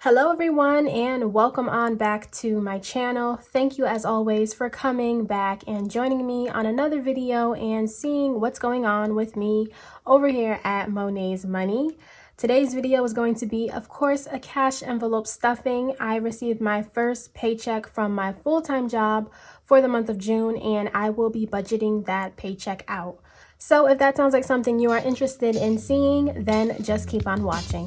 Hello everyone and welcome on back to my channel. Thank you as always for coming back and joining me on another video and seeing what's going on with me over here at Monet's Money. Today's video is going to be, of course, a cash envelope stuffing. I received my first paycheck from my full-time job for the month of June and I will be budgeting that paycheck out. So if that sounds like something you are interested in seeing, then just keep on watching.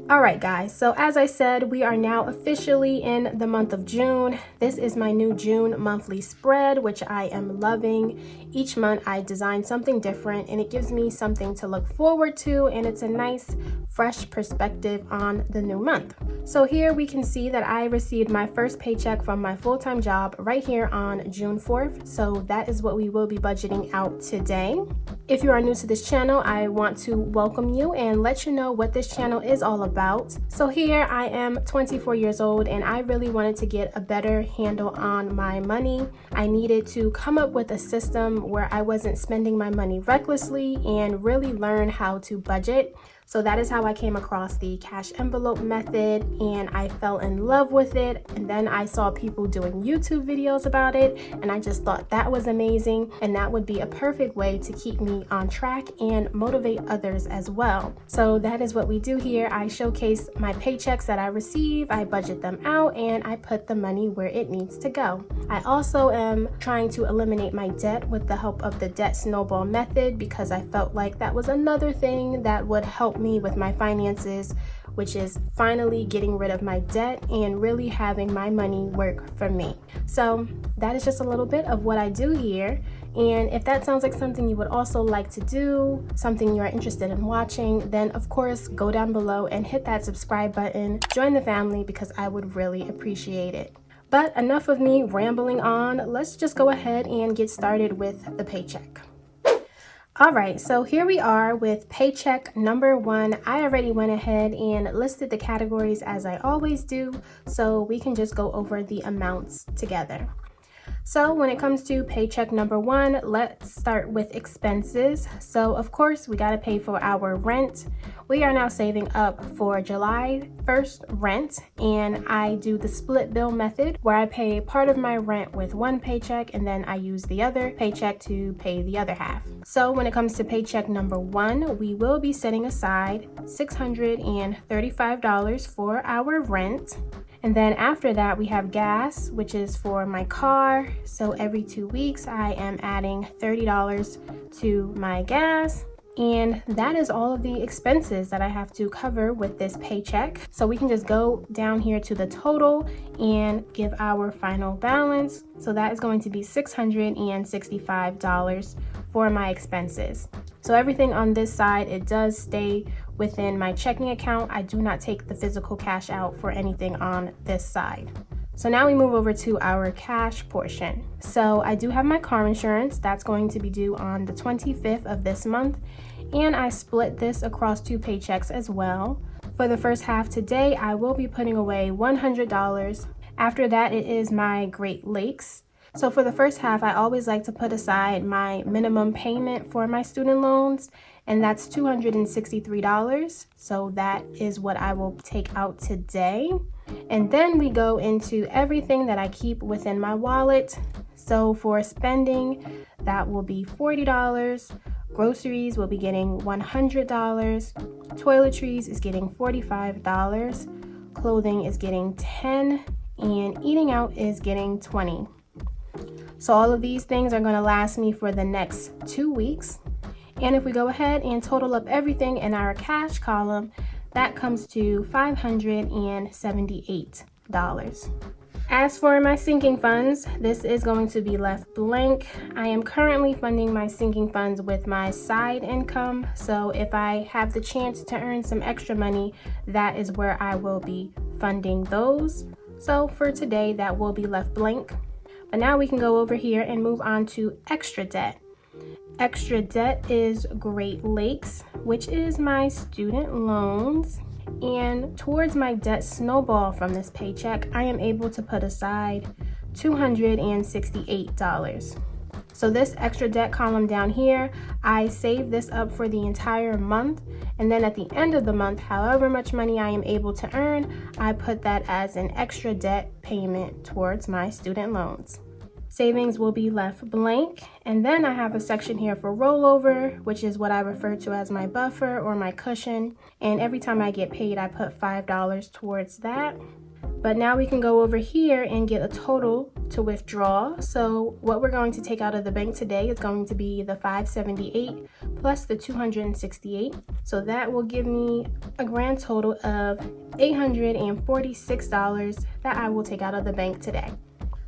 Alright guys, so as I said, we are now officially in the month of June. This is my new June monthly spread, which I am loving. Each month I design something different and it gives me something to look forward to, and it's a nice fresh perspective on the new month. So here we can see that I received my first paycheck from my full-time job right here on June 4th. So that is what we will be budgeting out today. If you are new to this channel, I want to welcome you and let you know what this channel is all about. So here I am 24 years old and I really wanted to get a better handle on my money. I needed to come up with a system where I wasn't spending my money recklessly and really learn how to budget. So that is how I came across the cash envelope method and I fell in love with it. And then I saw people doing YouTube videos about it and I just thought that was amazing, and that would be a perfect way to keep me on track and motivate others as well. So that is what we do here. I showcase my paychecks that I receive, I budget them out, and I put the money where it needs to go. I also am trying to eliminate my debt with the help of the debt snowball method because I felt like that was another thing that would help me with my finances, which is finally getting rid of my debt and really having my money work for me. So that is just a little bit of what I do here. And if that sounds like something you would also like to do, something you're interested in watching, then of course go down below and hit that subscribe button, join the family, because I would really appreciate it. But enough of me rambling on, let's just go ahead and get started with the paycheck. Alright, so here we are with paycheck number 1. I already went ahead and listed the categories as I always do, so we can just go over the amounts together. So when it comes to paycheck number 1, let's start with expenses. So of course we got to pay for our rent. We are now saving up for July 1st rent, and I do the split bill method where I pay part of my rent with one paycheck and then I use the other paycheck to pay the other half. So when it comes to paycheck number 1, we will be setting aside $635 for our rent. And then after that, we have gas, which is for my car. So every 2 weeks, I am adding $30 to my gas. And that is all of the expenses that I have to cover with this paycheck. So we can just go down here to the total and give our final balance. So that is going to be $665 for my expenses. So everything on this side, it does stay within my checking account. I do not take the physical cash out for anything on this side. So now we move over to our cash portion. So I do have my car insurance. That's going to be due on the 25th of this month. And I split this across 2 paychecks as well. For the first half today, I will be putting away $100. After that, it is my Great Lakes. So for the first half, I always like to put aside my minimum payment for my student loans, and that's $263. So that is what I will take out today. And then we go into everything that I keep within my wallet. So for spending, that will be $40. Groceries will be getting $100. Toiletries is getting $45. Clothing is getting $10. And eating out is getting $20. So all of these things are going to last me for the next 2 weeks. And if we go ahead and total up everything in our cash column, that comes to $578. As for my sinking funds, this is going to be left blank. I am currently funding my sinking funds with my side income. So if I have the chance to earn some extra money, that is where I will be funding those. So for today, that will be left blank. But now we can go over here and move on to extra debt. Extra debt is Great Lakes, which is my student loans. And towards my debt snowball from this paycheck, I am able to put aside $268. So this extra debt column down here, I save this up for the entire month, and then at the end of the month, however much money I am able to earn, I put that as an extra debt payment towards my student loans. Savings will be left blank, and then I have a section here for rollover, which is what I refer to as my buffer or my cushion, and every time I get paid, I put $5 towards that. But now we can go over here and get a total to withdraw. So what we're going to take out of the bank today is going to be the $578 plus the $268. So that will give me a grand total of $846 that I will take out of the bank today.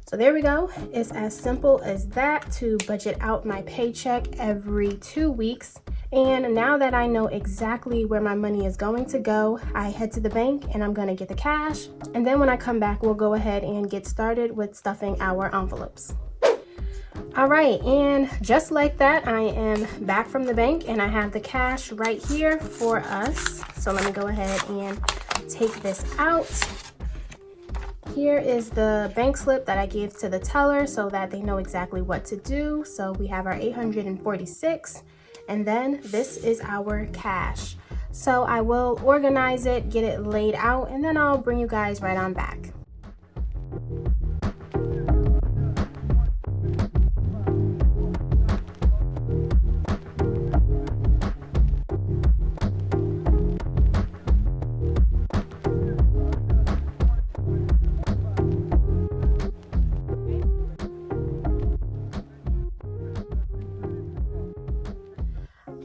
So there we go. It's as simple as that to budget out my paycheck every 2 weeks. And now that I know exactly where my money is going to go, I head to the bank and I'm going to get the cash. And then when I come back, we'll go ahead and get started with stuffing our envelopes. All right, and just like that, I am back from the bank and I have the cash right here for us. So let me go ahead and take this out. Here is the bank slip that I gave to the teller so that they know exactly what to do. So we have our $846, and then this is our cash. So I will organize it, get it laid out, and then I'll bring you guys right on back.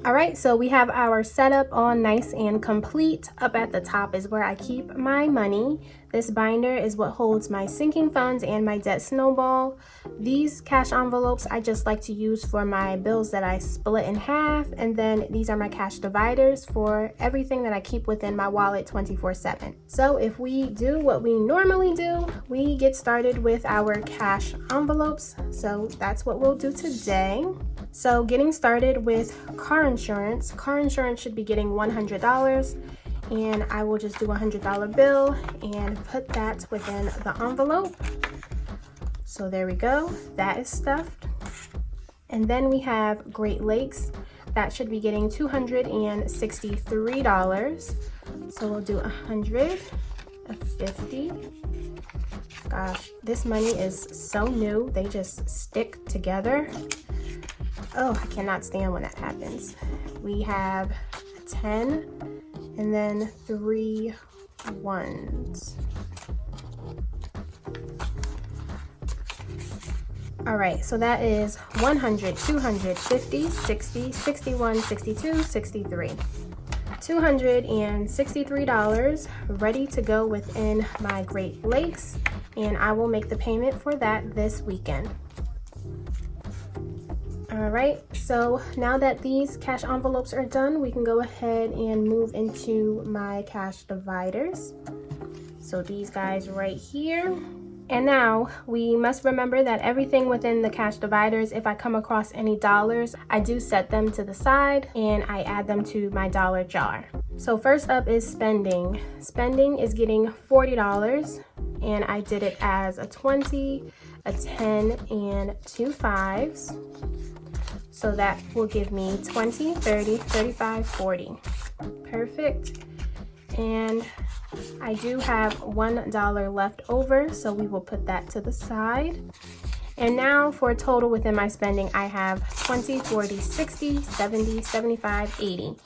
All right, so we have our setup all nice and complete. Up at the top is where I keep my money. This binder is what holds my sinking funds and my debt snowball. These cash envelopes I just like to use for my bills that I split in half, and then these are my cash dividers for everything that I keep within my wallet 24/7. So if we do what we normally do, we get started with our cash envelopes. So that's what we'll do today. So getting started with car insurance. Car insurance should be getting $100, and I will just do a $100 bill and put that within the envelope. So there we go, that is stuffed. And then we have Great Lakes. That should be getting $263. So we'll do 150. Gosh, this money is so new, they just stick together. Oh, I cannot stand when that happens. We have 10 and then 3 ones. All right, so that is 100, 250, 60, 61, 62, 63. $263 ready to go within my Great Lakes, and I will make the payment for that this weekend. All right, so now that these cash envelopes are done, we can go ahead and move into my cash dividers. So these guys right here. And now we must remember that everything within the cash dividers, if I come across any dollars, I do set them to the side and I add them to my dollar jar. So first up is spending. Spending is getting $40, and I did it as a 20, a 10, and 2 5s. So that will give me 20, 30, 35, 40. Perfect. And I do have $1 left over, so we will put that to the side. And now for a total within my spending, I have 20, 40, 60, 70, 75, 80.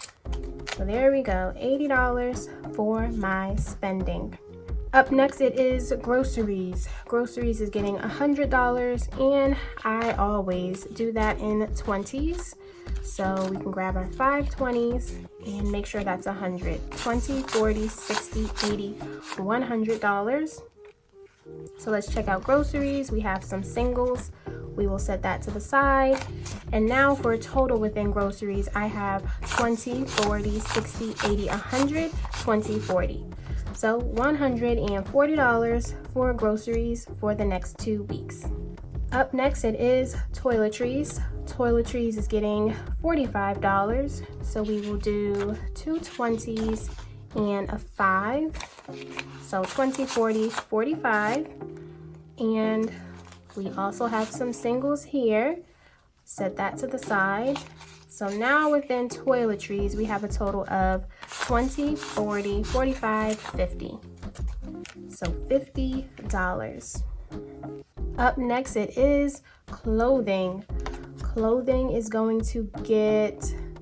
So there we go, $80 for my spending. Up next, it is groceries. Groceries is getting $100, and I always do that in 20s. So we can grab our 5 20s and make sure that's 100. 20, 40, 60, 80, $100. So let's check out groceries. We have some singles. We will set that to the side. And now for a total within groceries, I have 20, 40, 60, 80, 100, 20, 40. So $140 for groceries for the next 2 weeks. Up next, it is toiletries. Toiletries is getting $45. So we will do 2 20s and a 5. So 20, 40, 45. And we also have some singles here. Set that to the side. So now within toiletries, we have a total of 20, 40, 45, 50. So $50. Up next, it is clothing. Clothing is going to get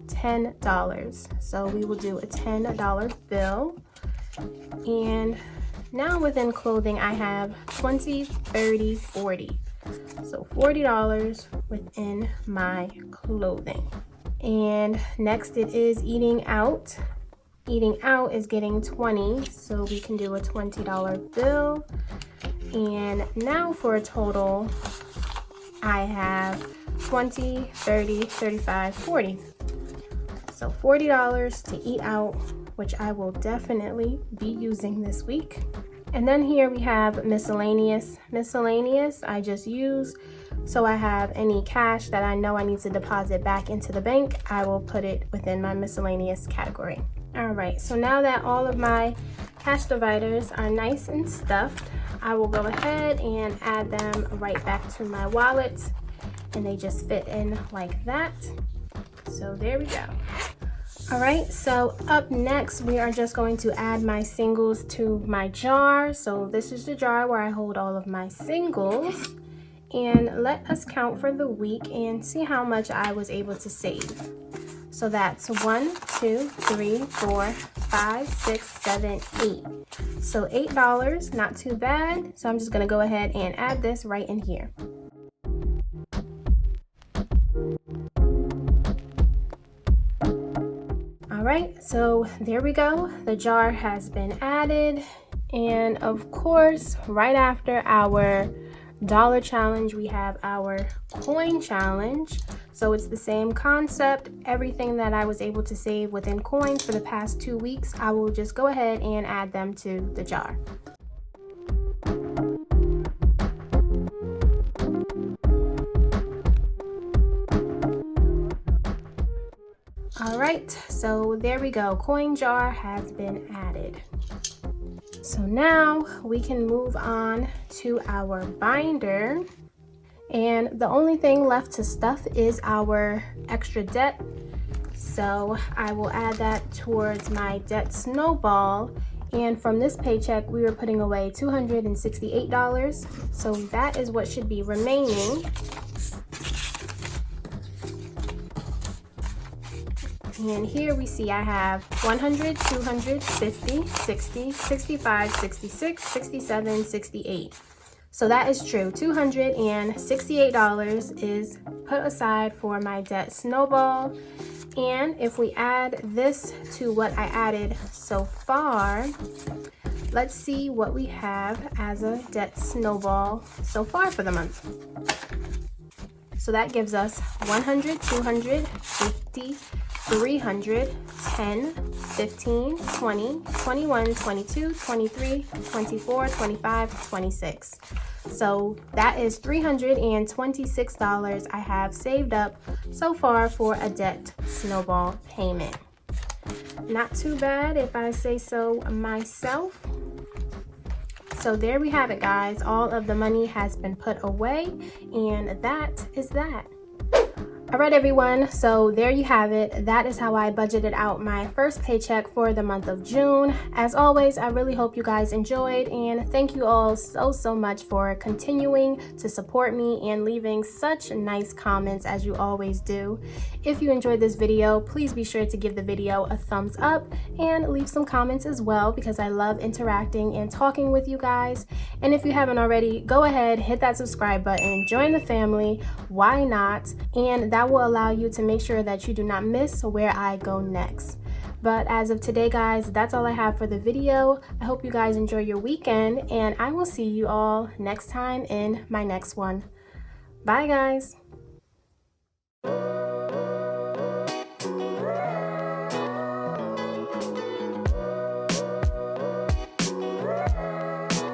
$10. So we will do a $10 bill. And now within clothing, I have 20, 30, 40. So $40 within my clothing. And next it is eating out. Eating out is getting 20, so we can do a $20 bill. And now for a total, I have 20, 30, 35, 40. So $40 to eat out, which I will definitely be using this week. And then here we have miscellaneous. Miscellaneous I just use so I have any cash that I know I need to deposit back into the bank. I will put it within my miscellaneous category. All right, so now that all of my cash dividers are nice and stuffed, I will go ahead and add them right back to my wallet, and they just fit in like that. So there we go. All right, so up next, we are just going to add my singles to my jar. So this is the jar where I hold all of my singles. And let us count for the week and see how much I was able to save. So that's 1, 2, 3, 4, 5, 6, 7, 8. So $8, not too bad. So I'm just gonna go ahead and add this right in here. All right, so there we go. The jar has been added. And of course, right after our dollar challenge, we have our coin challenge. So it's the same concept. Everything that I was able to save within coins for the past 2 weeks, I will just go ahead and add them to the jar. All right, so there we go. Coin jar has been added. So now we can move on to our binder. And the only thing left to stuff is our extra debt. So I will add that towards my debt snowball. And from this paycheck, we were putting away $268. So that is what should be remaining. And here we see I have 100, 200, 50, 60, 65, 66, 67, 68. So that is true. $268 is put aside for my debt snowball. And if we add this to what I added so far, let's see what we have as a debt snowball so far for the month. So that gives us 100, 200, 50, 300, 10, 15, 20, 21, 22, 23, 24, 25, 26. So that is $326 I have saved up so far for a debt snowball payment. Not too bad if I say so myself. So there we have it, guys. All of the money has been put away, and that is that. All right, everyone, so there you have it. That is how I budgeted out my first paycheck for the month of June. As always, I really hope you guys enjoyed, and thank you all so much for continuing to support me and leaving such nice comments as you always do. If you enjoyed this video, please be sure to give the video a thumbs up and leave some comments as well, because I love interacting and talking with you guys. And if you haven't already, go ahead, hit that subscribe button, join the family. Why not? And that will allow you to make sure that you do not miss where I go next. But as of today, guys, that's all I have for the video. I hope you guys enjoy your weekend, and I will see you all next time in my next one. Bye, guys.